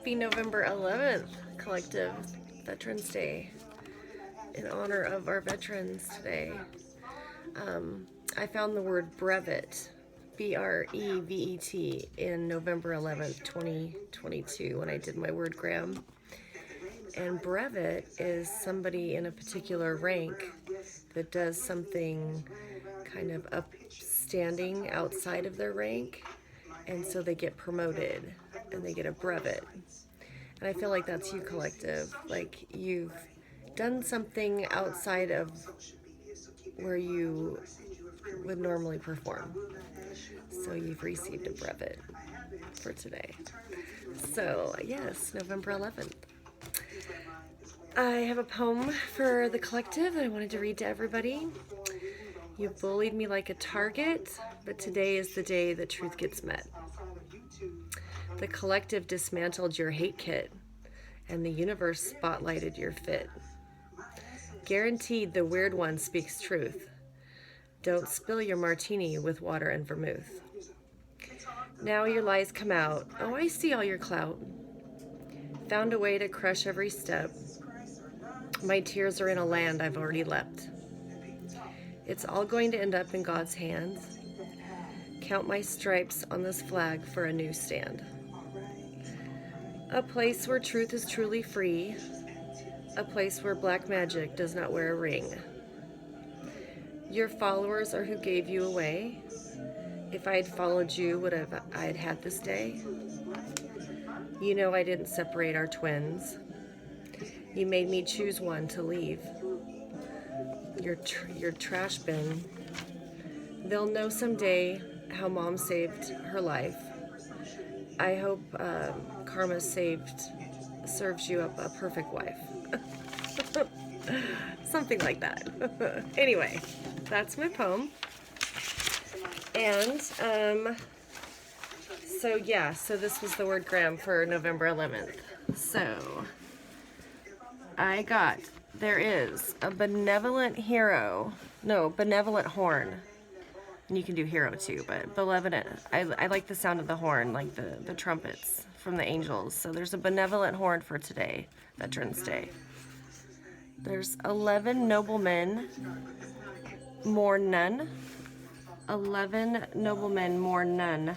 Happy November 11th, Collective Veterans Day, in honor of our veterans today. I found the word brevet, B-R-E-V-E-T, in November 11th, 2022, when I did my wordgram. And brevet is somebody in a particular rank that does something kind of upstanding outside of their rank, and so they get promoted and they get a brevet. And I feel like that's you, Collective. Like, you've done something outside of where you would normally perform, so you've received a brevet for today. So yes, November 11th. I have a poem for the collective that I wanted to read to everybody. You bullied me like a target, but today is the day that truth gets met. The collective dismantled your hate kit, and the universe spotlighted your fit. Guaranteed the weird one speaks truth. Don't spill your martini with water and vermouth. Now your lies come out. Oh, I see all your clout. Found a way to crush every step. My tears are in a land I've already leapt. It's all going to end up in God's hands. Count my stripes on this flag for a new stand. A place where truth is truly free. A place where black magic does not wear a ring. Your followers are who gave you away. If I had followed you, would have I'd had this day? You know I didn't separate our twins. You made me choose one to leave. Your trash bin. They'll know someday how Mom saved her life. I hope karma serves you up a perfect wife. Something like that. Anyway, that's my poem. And so this was the wordgram for November 11th. So there is a benevolent horn. And you can do hero too, but benevolent, I like the sound of the horn, like the trumpets from the angels. So there's a benevolent horn for today, Veterans Day. There's 11 noblemen, more none. 11 noblemen, more none.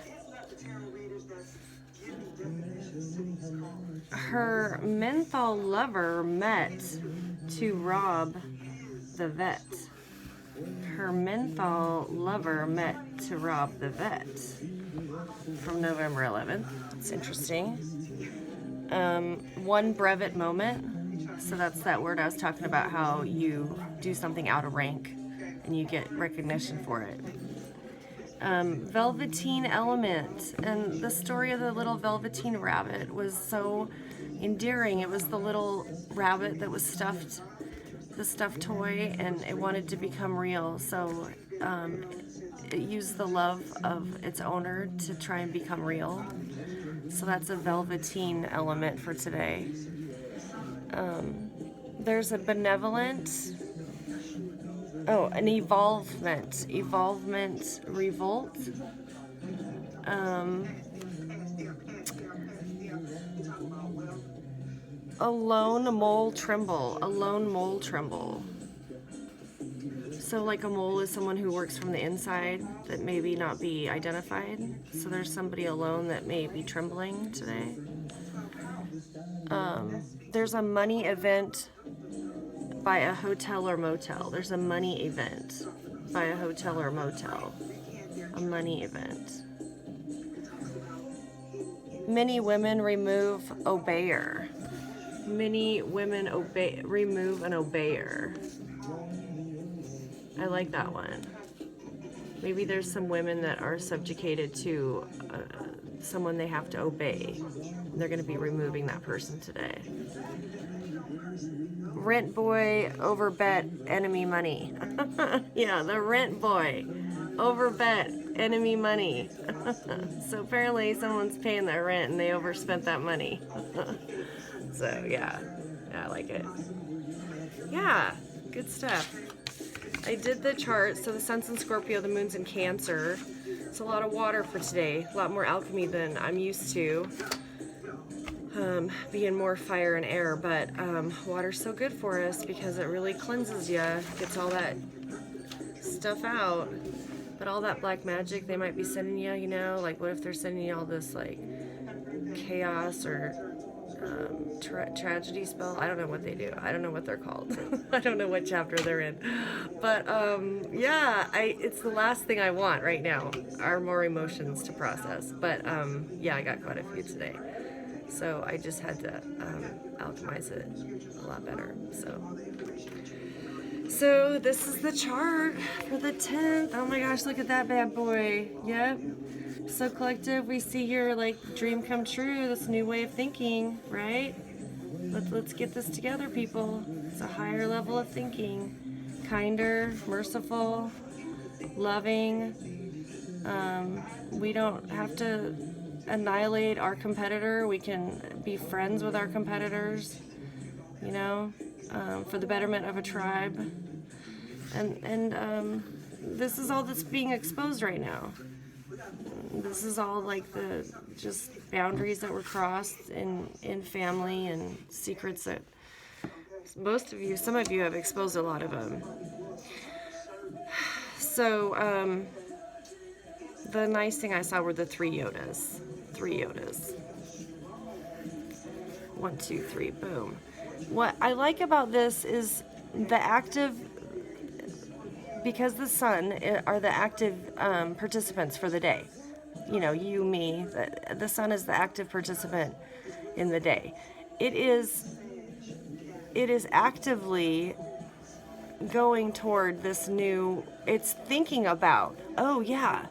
Her menthol lover met to rob the vet. Her menthol lover met to rob the vet. From November 11th. It's interesting. One brevet moment. So that's that word I was talking about, how you do something out of rank and you get recognition for it. Velveteen element. And the story of the little velveteen rabbit was so endearing. It was the little rabbit that was stuffed, the stuffed toy, and it wanted to become real. So it used the love of its owner to try and become real. So that's a velveteen element for today. There's a benevolent, an evolvement revolt. A lone mole tremble. So like a mole is someone who works from the inside that maybe not be identified. So there's somebody alone that may be trembling today. There's a money event by a hotel or motel. There's a money event by a hotel or motel. A money event. Many women remove obeyer. Many women remove an obeyer. I like that one. Maybe there's some women that are subjugated to someone they have to obey. They're going to be removing that person today. Rent boy overbet enemy money. Yeah, the rent boy overbet enemy money. So apparently someone's paying their rent and they overspent that money. So yeah, I like it. Yeah, good stuff. I did the chart. So the sun's in Scorpio, the moon's in Cancer. It's a lot of water for today. A lot more alchemy than I'm used to. being more fire and air, but water's so good for us because it really cleanses you, gets all that stuff out. But all that black magic they might be sending you, you know, like what if they're sending you all this like chaos or tragedy spell? I don't know what they do. I don't know what they're called. I don't know what chapter they're in. But yeah, it's the last thing I want right now are more emotions to process. But yeah, I got quite a few today. So I just had to alchemize it a lot better. So this is the chart for the 10th. Oh my gosh, look at that bad boy. Yep. So collective, we see your like dream come true, this new way of thinking, right? Let's get this together, people. It's a higher level of thinking. Kinder, merciful, loving. We don't have to annihilate our competitor. We can be friends with our competitors, you know, for the betterment of a tribe. And this is all that's being exposed right now. This is all like the just boundaries that were crossed in family and secrets that some of you have exposed a lot of them. So the nice thing I saw were the 3 Yodas. 3 Yodas. 1, 2, 3, boom. What I like about this is the active, because the sun are the active participants for the day. You know, you, me, the sun is the active participant in the day. It is actively going toward this new, it's thinking about, oh yeah,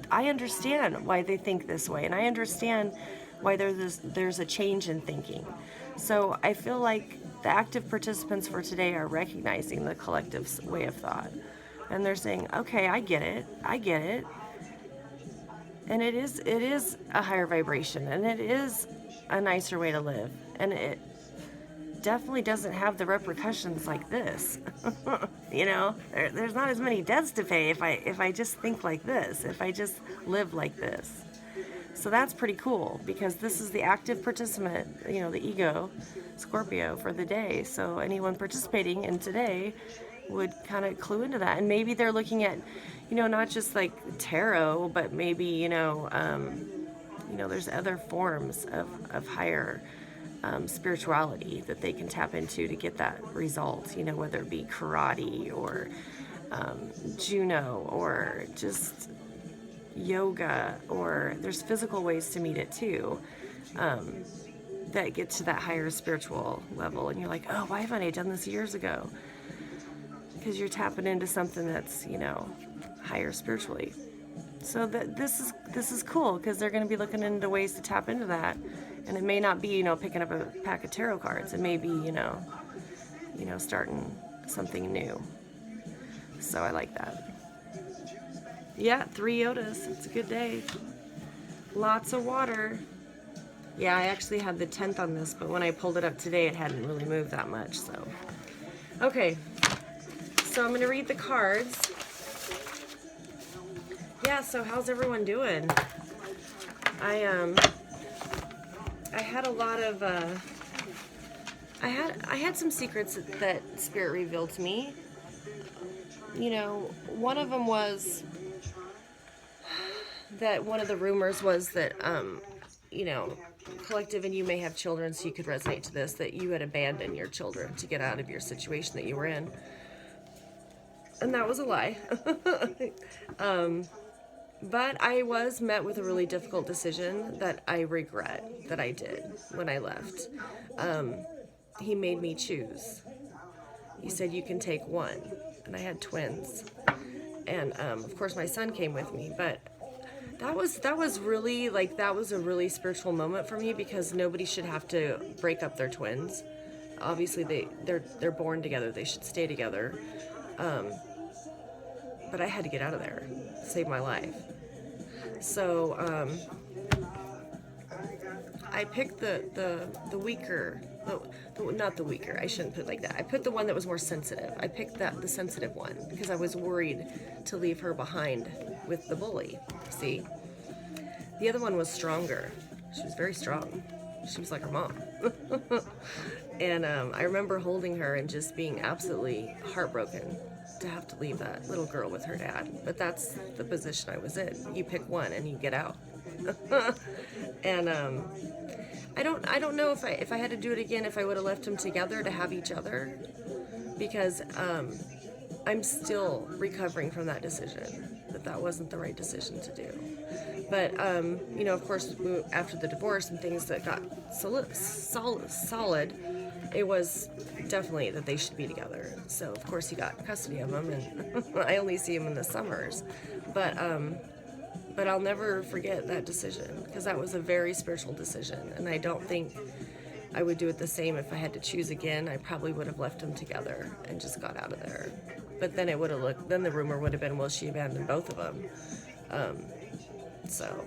I understand why they think this way, and I understand why there's a change in thinking. So I feel like the active participants for today are recognizing the collective's way of thought. And they're saying, okay, I get it. And it is a higher vibration, and it is a nicer way to live. And it definitely doesn't have the repercussions like this. You know, there's not as many debts to pay if I just think like this, if I just live like this. So that's pretty cool, because this is the active participant, you know, the ego, Scorpio, for the day. So anyone participating in today would kind of clue into that. And maybe they're looking at, you know, not just like tarot, but maybe, you know, there's other forms of higher spirituality that they can tap into to get that result, you know, whether it be karate or Juno or just yoga, or there's physical ways to meet it too, that get to that higher spiritual level. And you're like, oh, why haven't I done this years ago? Because you're tapping into something that's, you know, higher spiritually. So this is cool, because they're going to be looking into ways to tap into that. And it may not be, you know, picking up a pack of tarot cards. It may be, you know, starting something new. So I like that. Yeah, 3 Yodas. It's a good day. Lots of water. Yeah, I actually had the 10th on this, but when I pulled it up today, it hadn't really moved that much. So, okay. So I'm going to read the cards. Yeah, so how's everyone doing? I had a lot of I had some secrets that Spirit revealed to me. You know, one of them was that one of the rumors was that you know, collective and you may have children, so you could resonate to this, that you had abandoned your children to get out of your situation that you were in. And that was a lie. But I was met with a really difficult decision that I regret that I did when I left. He made me choose. He said, you can take one. And I had twins. And of course my son came with me, but that was really, like, that was a really spiritual moment for me, because nobody should have to break up their twins. Obviously they're born together, they should stay together. But I had to get out of there, save my life. So I picked the weaker, not the weaker, I shouldn't put it like that. I put the one that was more sensitive. I picked the sensitive one because I was worried to leave her behind with the bully, see? The other one was stronger. She was very strong. She was like her mom. And I remember holding her and just being absolutely heartbroken to have to leave that little girl with her dad. But that's the position I was in. You pick one and you get out. And I don't know if I had to do it again, if I would have left them together to have each other, because I'm still recovering from that decision, that wasn't the right decision to do. But you know, of course, after the divorce and things that got solid, it was definitely that they should be together. So of course he got custody of them, and I only see him in the summers. But I'll never forget that decision, because that was a very spiritual decision, and I don't think I would do it the same if I had to choose again. I probably would have left them together and just got out of there. But then it would have looked, then the rumor would have been, well, she abandoned both of them. So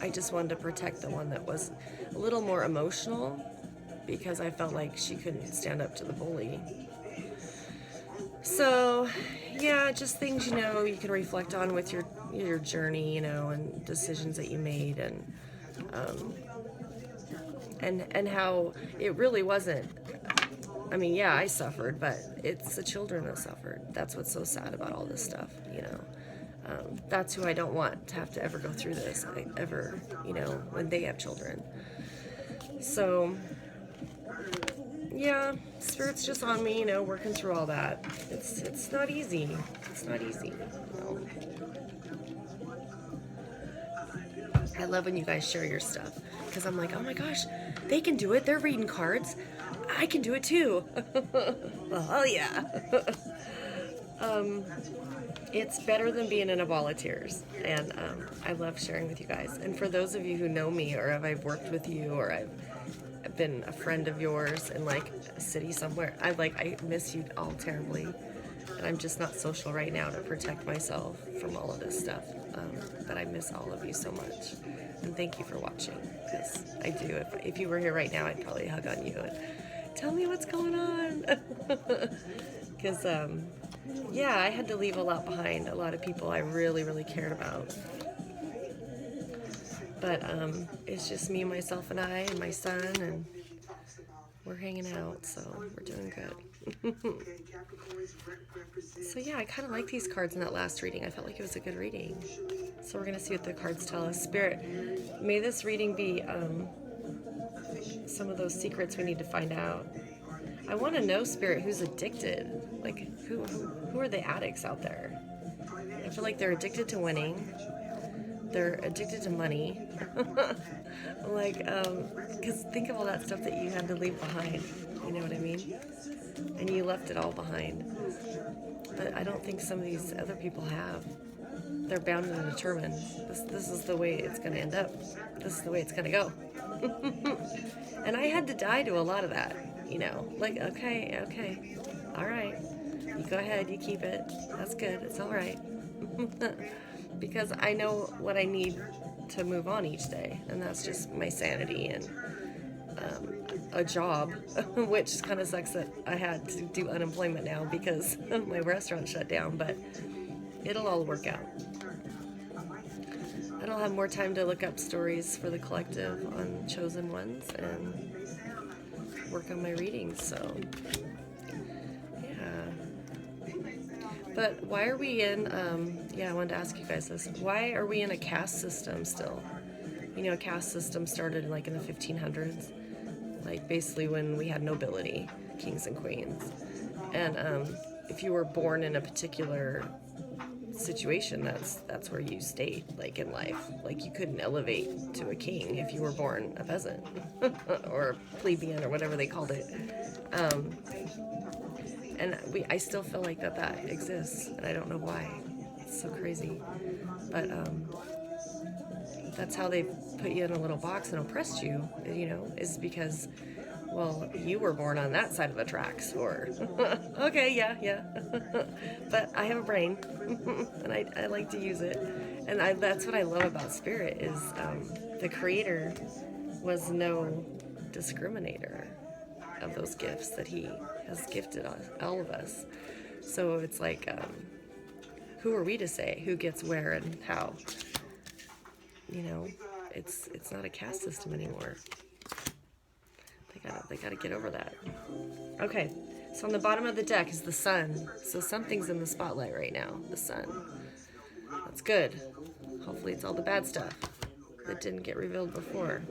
I just wanted to protect the one that was a little more emotional, because I felt like she couldn't stand up to the bully. So yeah, just things, you know, you can reflect on with your journey, you know, and decisions that you made, and how it really wasn't. I mean, yeah, I suffered, but it's the children that suffered. That's what's so sad about all this stuff, you know. That's who I don't want to have to ever go through this, you know, when they have children. So yeah, Spirit's just on me, you know, working through all that. It's not easy. It's not easy. No. I love when you guys share your stuff, because I'm like, oh my gosh, they can do it. They're reading cards. I can do it too. Oh yeah. It's better than being in a ball of tears, and I love sharing with you guys. And for those of you who know me, or if I've worked with you, or I've been a friend of yours in like a city somewhere, I miss you all terribly, and I'm just not social right now to protect myself from all of this stuff. But I miss all of you so much, and thank you for watching, because I do. If you were here right now, I'd probably hug on you and tell me what's going on. Because yeah, I had to leave a lot behind, a lot of people I really, really cared about. But it's just me, myself, and I, and my son, and we're hanging out, so we're doing good. So yeah, I kind of like these cards in that last reading. I felt like it was a good reading. So we're going to see what the cards tell us. Spirit, may this reading be some of those secrets we need to find out. I want to know, Spirit, who's addicted. Like, who are the addicts out there? I feel like they're addicted to winning. They're addicted to money. Like, because think of all that stuff that you had to leave behind. You know what I mean? And you left it all behind. But I don't think some of these other people have. They're bound and determined. This is the way it's going to end up. This is the way it's going to go. And I had to die to a lot of that. You know, like, okay, all right. You go ahead, you keep it. That's good. It's all right. Because I know what I need to move on each day, and that's just my sanity and a job, which kind of sucks that I had to do unemployment now because my restaurant shut down, but it'll all work out. And I'll have more time to look up stories for the collective on chosen ones and work on my readings, so yeah. But why are we in, I wanted to ask you guys this. Why are we in a caste system still? You know, a caste system started like in the 1500s, like basically when we had nobility, kings and queens. And if you were born in a particular situation, that's where you stayed, like in life. Like you couldn't elevate to a king if you were born a peasant or a plebeian or whatever they called it. And I still feel like that exists, and I don't know why. It's so crazy. But that's how they put you in a little box and oppressed you, you know, is because, well, you were born on that side of the tracks, or, okay, yeah. But I have a brain, and I like to use it. And that's what I love about Spirit, is the Creator was no discriminator of those gifts that He has gifted all of us. So it's like, who are we to say who gets where and how? You know, it's not a caste system anymore. They gotta get over that. Okay, so on the bottom of the deck is the sun. So something's in the spotlight right now, the sun. That's good. Hopefully it's all the bad stuff that didn't get revealed before.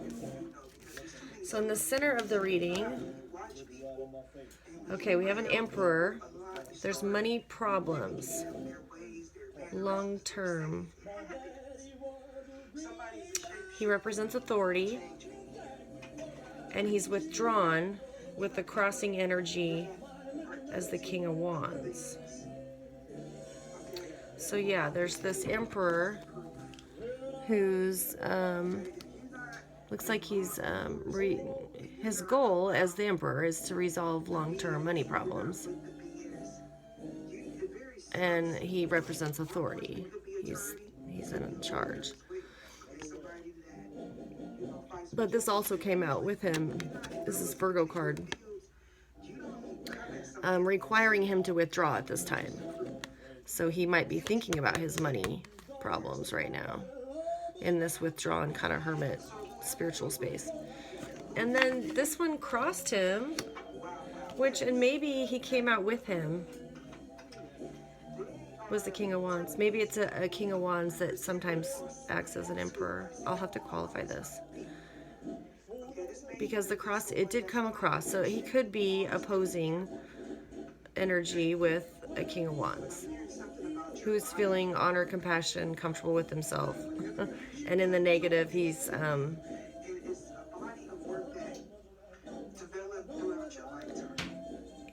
So in the center of the reading, okay, we have an emperor. There's money problems. Long term. He represents authority. And he's withdrawn with the crossing energy as the King of Wands. So yeah, there's this emperor who's looks like he's his goal as the emperor is to resolve long-term money problems, and he represents authority. He's in charge. But this also came out with him. This is Virgo card, requiring him to withdraw at this time. So he might be thinking about his money problems right now in this withdrawn kind of hermit spiritual space. And then this one crossed him, and maybe he came out with him, was the King of Wands. Maybe it's a King of Wands that sometimes acts as an emperor. I'll have to qualify this. Because the cross, it did come across. So he could be opposing energy with a King of Wands who's feeling honor, compassion, comfortable with himself. And in the negative, he's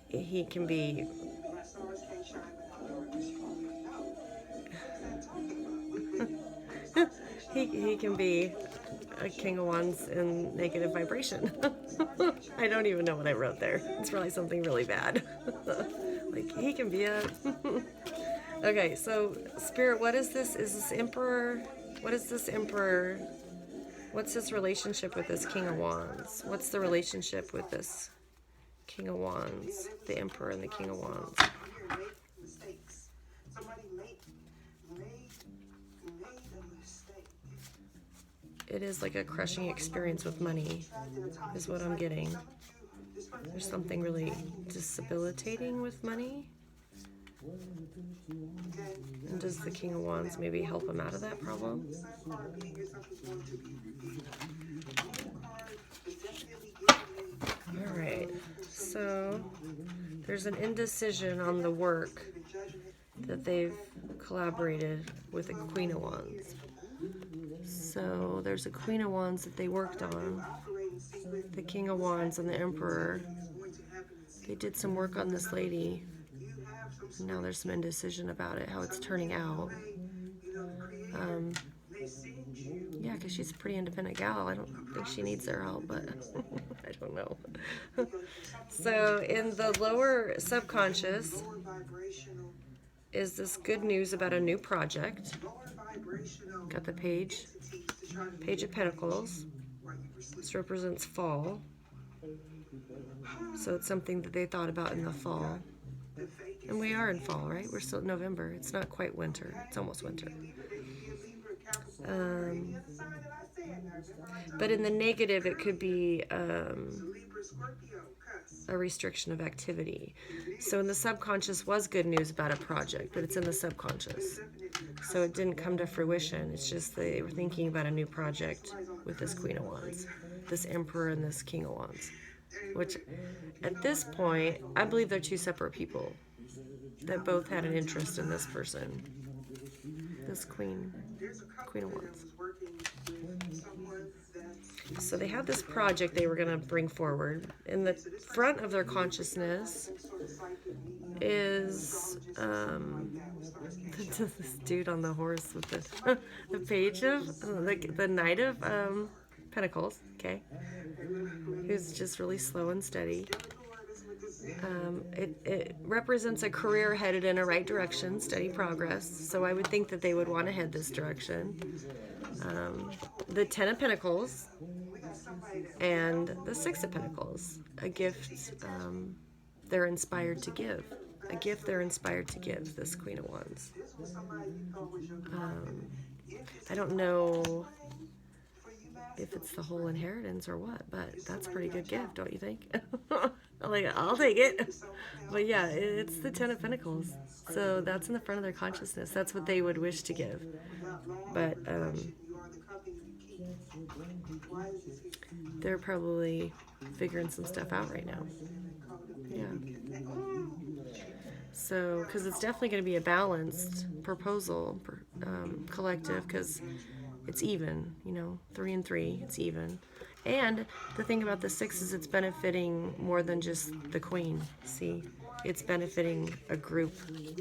he can be he can be a King of Wands in negative vibration. I don't even know what I wrote there. It's probably something really bad. Like, he can be a... Okay, so, Spirit, what is this? Is this Emperor? What is this Emperor? What's his relationship with this King of Wands? What's the relationship with this King of Wands? The Emperor and the King of Wands. It is like a crushing experience with money, is what I'm getting. There's something really debilitating with money. And does the King of Wands maybe help him out of that problem? Alright, so there's an indecision on the work that they've collaborated with the Queen of Wands. So there's a Queen of Wands that they worked on, the King of Wands and the Emperor. They did some work on this lady. Now there's some indecision about it, how it's turning out. Yeah, because she's a pretty independent gal. I don't think she needs their help, but I don't know. So in the lower subconscious is this good news about a new project. Got the Page of Pentacles. This represents fall. So it's something that they thought about in the fall. And we are in fall, right? We're still in November. It's not quite winter. It's almost winter. But in the negative, it could be a restriction of activity. So in the subconscious was good news about a project, but it's in the subconscious. So it didn't come to fruition. It's just they were thinking about a new project with this Queen of Wands, this Emperor and this King of Wands. Which, at this point, I believe they're two separate people that both had an interest in this person. This Queen of Wands. So they had this project they were going to bring forward. In the front of their consciousness is this dude on the horse with the Page of, the Knight of Pentacles, okay, who's just really slow and steady. It represents a career headed in a right direction, steady progress. So I would think that they would want to head this direction. The Ten of Pentacles and the Six of Pentacles, a gift they're inspired to give. A gift they're inspired to give, this Queen of Wands. I don't know if it's the whole inheritance or what, but that's a pretty good gift, don't you think? Like, I'll take it. But yeah, it's the Ten of Pentacles. So that's in the front of their consciousness. That's what they would wish to give. But they're probably figuring some stuff out right now. Yeah. So, because it's definitely going to be a balanced proposal, collective, because it's even, 3 and 3, it's even. And the thing about the 6 is it's benefiting more than just the queen, see? It's benefiting a group,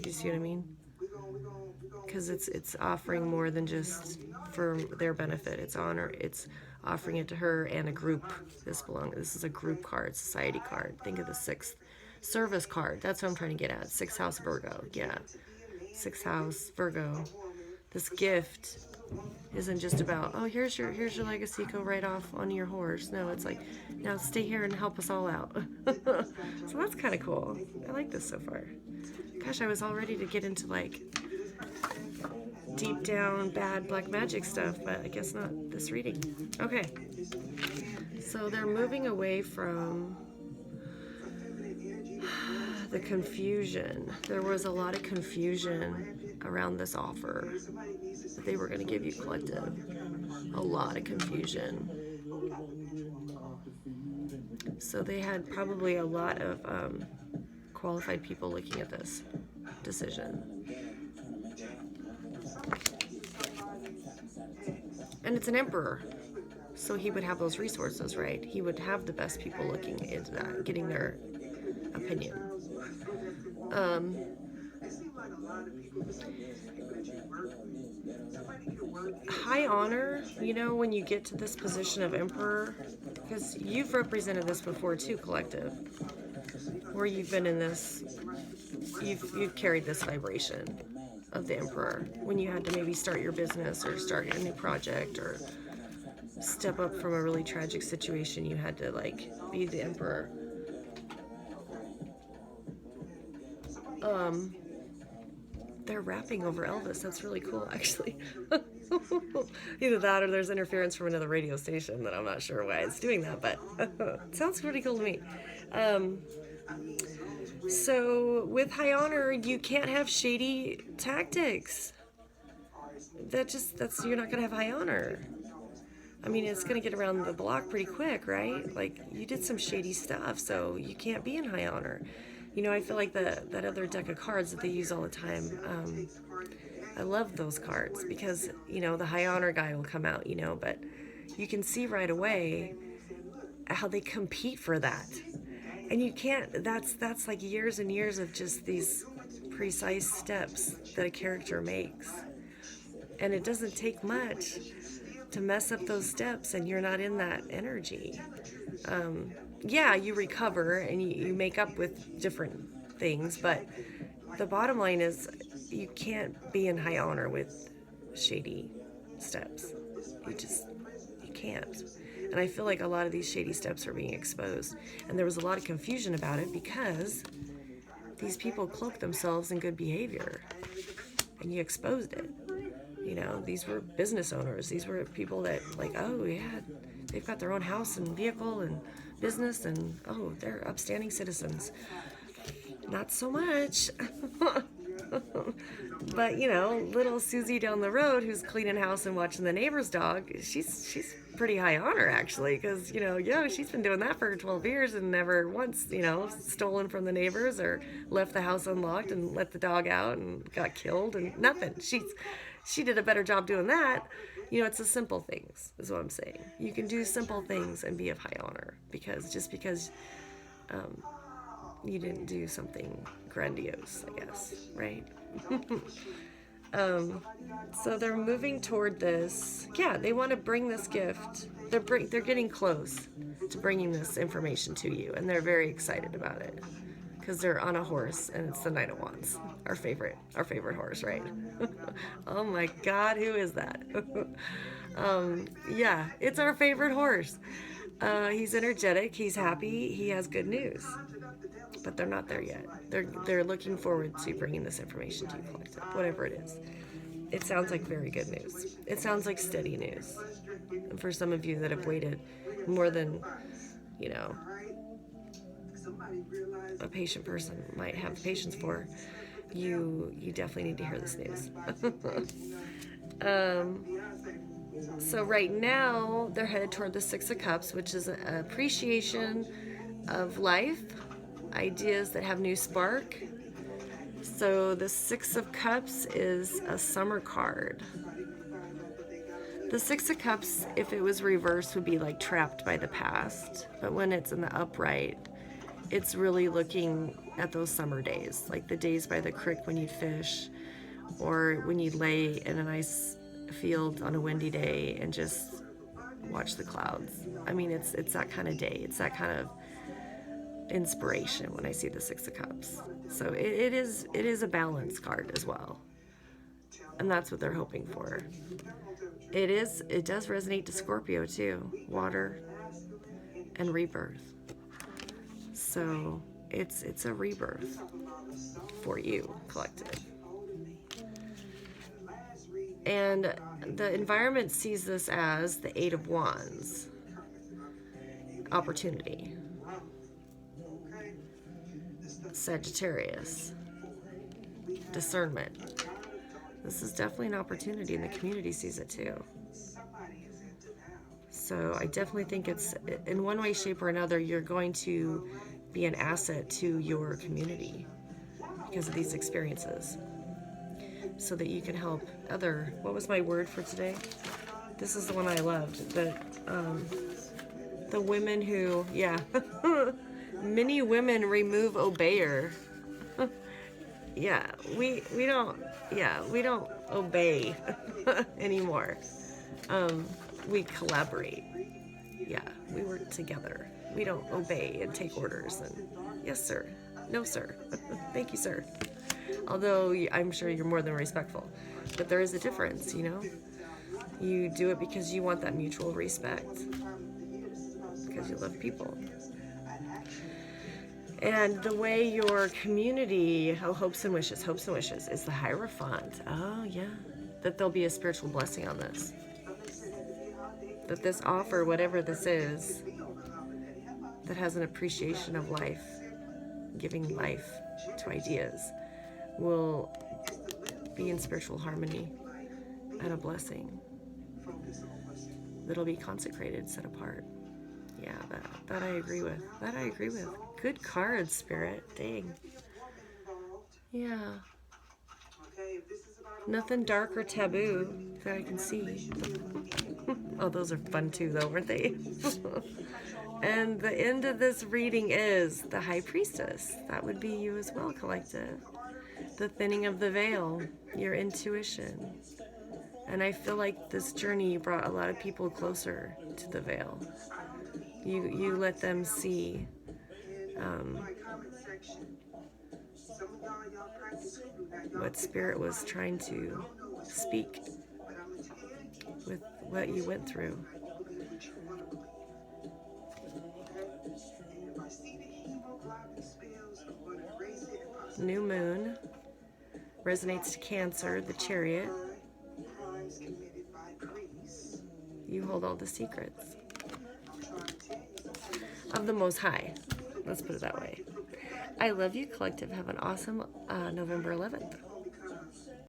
you see what I mean? Because it's offering more than just for their benefit. It's offering it to her and a group. This is a group card, society card. Think of the 6th. Service card, that's what I'm trying to get at. 6th house Virgo, yeah. 6th house Virgo. This gift isn't just about, oh, here's your legacy, go right off on your horse. No, it's like, now stay here and help us all out. So that's kind of cool. I like this so far. Gosh, I was all ready to get into like deep down bad black magic stuff, but I guess not this reading. Okay, so they're moving away from the confusion. There was a lot of confusion around this offer that they were going to give you, collective. A lot of confusion. So they had probably a lot of qualified people looking at this decision. And it's an emperor, so he would have those resources, right? He would have the best people looking into that, getting their opinion. High honor, when you get to this position of emperor, because you've represented this before too, collective, where you've been in this, you've carried this vibration of the emperor when you had to maybe start your business or start a new project or step up from a really tragic situation. You had to like be the emperor. They're rapping over Elvis. That's really cool, actually. Either that or there's interference from another radio station that I'm not sure why it's doing that, but it sounds pretty cool to me. So with high honor, you can't have shady tactics. You're not gonna have high honor. I mean, it's gonna get around the block pretty quick, right? Like, you did some shady stuff, so you can't be in high honor. I feel like that other deck of cards that they use all the time, I love those cards because, the high honor guy will come out, but you can see right away how they compete for that. And you can't, that's like years and years of just these precise steps that a character makes. And it doesn't take much to mess up those steps and you're not in that energy. Yeah, you recover and you make up with different things, but the bottom line is you can't be in high honor with shady steps. You can't. And I feel like a lot of these shady steps are being exposed. And there was a lot of confusion about it because these people cloak themselves in good behavior. And you exposed it. These were business owners. These were people that, like, oh, yeah, they've got their own house and vehicle and business, and, oh, they're upstanding citizens. Not so much. But, little Susie down the road who's cleaning house and watching the neighbor's dog, she's pretty high honor, actually, because, she's been doing that for 12 years and never once, stolen from the neighbors or left the house unlocked and let the dog out and got killed and nothing. She did a better job doing that. It's the simple things, is what I'm saying. You can do simple things and be of high honor because you didn't do something grandiose, I guess, right? So they're moving toward this. Yeah, they want to bring this gift. They're getting close to bringing this information to you, and they're very excited about it because they're on a horse, and it's the Knight of Wands, our favorite horse, right? Oh my God, who is that? Yeah, it's our favorite horse. He's energetic, he's happy, he has good news. But they're not there yet. They're looking forward to bringing this information to you, collective, whatever it is. It sounds like very good news. It sounds like steady news. And for some of you that have waited more than, you know, a patient person might have patience for, you definitely need to hear this news. So right now they're headed toward the Six of Cups, which is an appreciation of life, ideas that have new spark. So the Six of Cups is a summer card. The Six of Cups, if it was reversed, would be like trapped by the past. But when it's in the upright, it's really looking at those summer days, like the days by the creek when you'd fish, or when you'd lay in a nice field on a windy day and just watch the clouds. I mean, it's that kind of day. It's that kind of inspiration when I see the Six of Cups. So it is a balance card as well, and that's what they're hoping for. It does resonate to Scorpio too, water and rebirth. So it's a rebirth for you, collective. And the environment sees this as the Eight of Wands, opportunity. Sagittarius, discernment. This is definitely an opportunity, and the community sees it too. So I definitely think it's, in one way, shape, or another, you're going to be an asset to your community because of these experiences, so that you can help other, what was my word for today? This is the one I loved, the women who, yeah, many women remove obeyer. Yeah, we don't obey anymore. We collaborate. Yeah, we work together. We don't obey and take orders and yes sir, no sir, thank you sir. Although I'm sure you're more than respectful, but there is a difference, you know. You do it because you want that mutual respect, because you love people. And the way your community, hopes and wishes is the Hierophant. Oh yeah, that there'll be a spiritual blessing on this. That this offer, whatever this is, that has an appreciation of life, giving life to ideas, will be in spiritual harmony and a blessing that'll be consecrated, set apart. Yeah, that I agree with. That I agree with. Good cards, Spirit. Dang. Yeah. Nothing dark or taboo that I can see. Oh, those are fun too, though, weren't they? And the end of this reading is the High Priestess. That would be you as well, collective. The thinning of the veil, your intuition. And I feel like this journey brought a lot of people closer to the veil. You let them see what Spirit was trying to speak with what you went through. New moon resonates to Cancer, the Chariot. You hold all the secrets of the Most High. Let's put it that way. I love you, collective. Have an awesome November 11th.